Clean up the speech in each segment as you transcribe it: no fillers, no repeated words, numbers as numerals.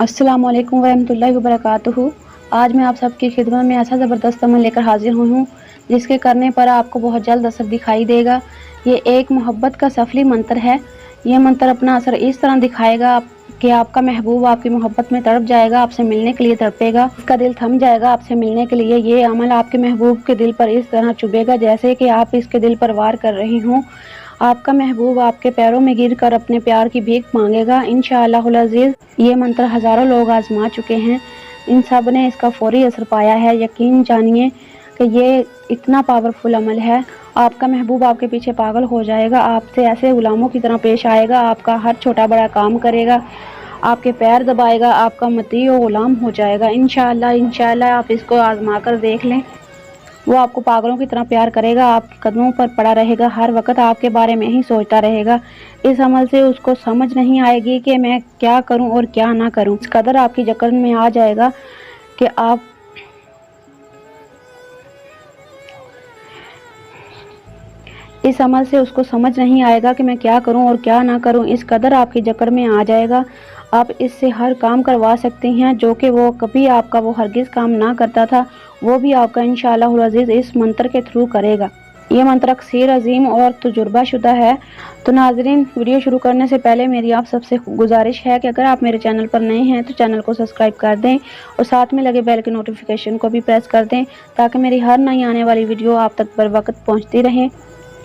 अस्सलाम वालेकुम वरहमतुल्लाहि वबरकातुहू। आज मैं आप सबकी खिदमत में ऐसा ज़बरदस्त अमल लेकर हाजिर हुई हूँ जिसके करने पर आपको बहुत जल्द असर दिखाई देगा। ये एक मोहब्बत का सफली मंत्र है। ये मंत्र अपना असर इस तरह दिखाएगा कि आपका महबूब आपकी मोहब्बत में तड़प जाएगा, आपसे मिलने के लिए तड़पेगा, उसका दिल थम जाएगा आपसे मिलने के लिए। ये अमल आपके महबूब के दिल पर इस तरह चुभेगा जैसे कि आप इसके दिल पर वार कर रही हों। आपका महबूब आपके पैरों में गिरकर अपने प्यार की भीख मांगेगा इंशाअल्लाहुल अज़ीज़। ये मंत्र हज़ारों लोग आजमा चुके हैं, इन सब ने इसका फौरी असर पाया है। यकीन जानिए कि ये इतना पावरफुल अमल है। आपका महबूब आपके पीछे पागल हो जाएगा, आपसे ऐसे गुलामों की तरह पेश आएगा, आपका हर छोटा बड़ा काम करेगा, आपके पैर दबाएगा, आपका मती और गुलाम हो जाएगा इंशाअल्लाह। आप इसको आजमा कर देख लें। वो आपको पागलों की तरह प्यार करेगा, आपके कदमों पर पड़ा रहेगा, हर वक्त आपके बारे में ही सोचता रहेगा। इस अमल से उसको समझ नहीं आएगी कि मैं क्या करूं और क्या ना करूं। इस कदर आपकी जकड़ में आ जाएगा कि आप इस अमल से उसको समझ नहीं आएगा कि मैं क्या करूं और क्या ना करूं। इस कदर आपकी जकड़ में आ जाएगा। आप इससे हर काम करवा सकती हैं जो कि वो कभी आपका वो हरगिज़ काम ना करता था, वो भी आपका इंशाअल्लाहुल अज़ीज़ इस मंत्र के थ्रू करेगा। ये मंत्र अक्सर अजीम और तजुर्बा शुदा है। तो नाज़रीन, वीडियो शुरू करने से पहले मेरी आप सबसे गुजारिश है कि अगर आप मेरे चैनल पर नए हैं तो चैनल को सब्सक्राइब कर दें और साथ में लगे बेल के नोटिफिकेशन को भी प्रेस कर दें ताकि मेरी हर नई आने वाली वीडियो आप तक बर वक्त पहुँचती रहे।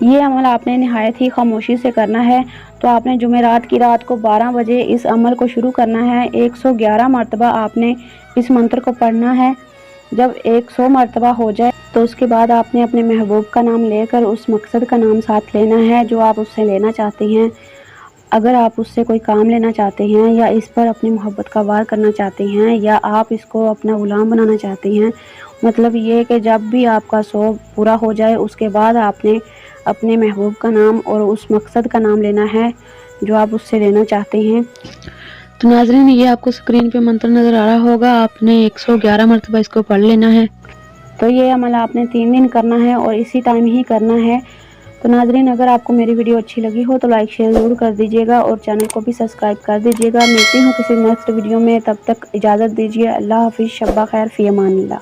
ये अमल आपने नहायत ही खामोशी से करना है। तो आपने जुमेरात की रात को 12 बजे इस अमल को शुरू करना है। 111 मरतबा आपने इस मंत्र को पढ़ना है। जब 100 मरतबा हो जाए तो उसके बाद आपने अपने महबूब का नाम लेकर उस मकसद का नाम साथ लेना है जो आप उससे लेना चाहती हैं। अगर आप उससे कोई काम लेना चाहते हैं या इस पर अपनी मोहब्बत का वार करना चाहती हैं या आप इसको अपना गुलाम बनाना चाहती हैं, मतलब ये कि जब भी आपका 100 पूरा हो जाए उसके बाद आपने अपने महबूब का नाम और उस मकसद का नाम लेना है जो आप उससे लेना चाहते हैं। तो नाज़रीन, ये आपको स्क्रीन पे मंत्र नज़र आ रहा होगा। आपने 111 मरतबा इसको पढ़ लेना है। तो ये अमल आपने 3 दिन करना है और इसी टाइम ही करना है। तो नाज़रीन, अगर आपको मेरी वीडियो अच्छी लगी हो तो लाइक शेयर ज़रूर कर दीजिएगा और चैनल को भी सब्सक्राइब कर दीजिएगा। मिलती हूँ किसी नेक्स्ट वीडियो में, तब तक इजाज़त दीजिए। अल्लाह हाफ़िज़। शब्बा खैर, फ़ी अमानिल्लाह।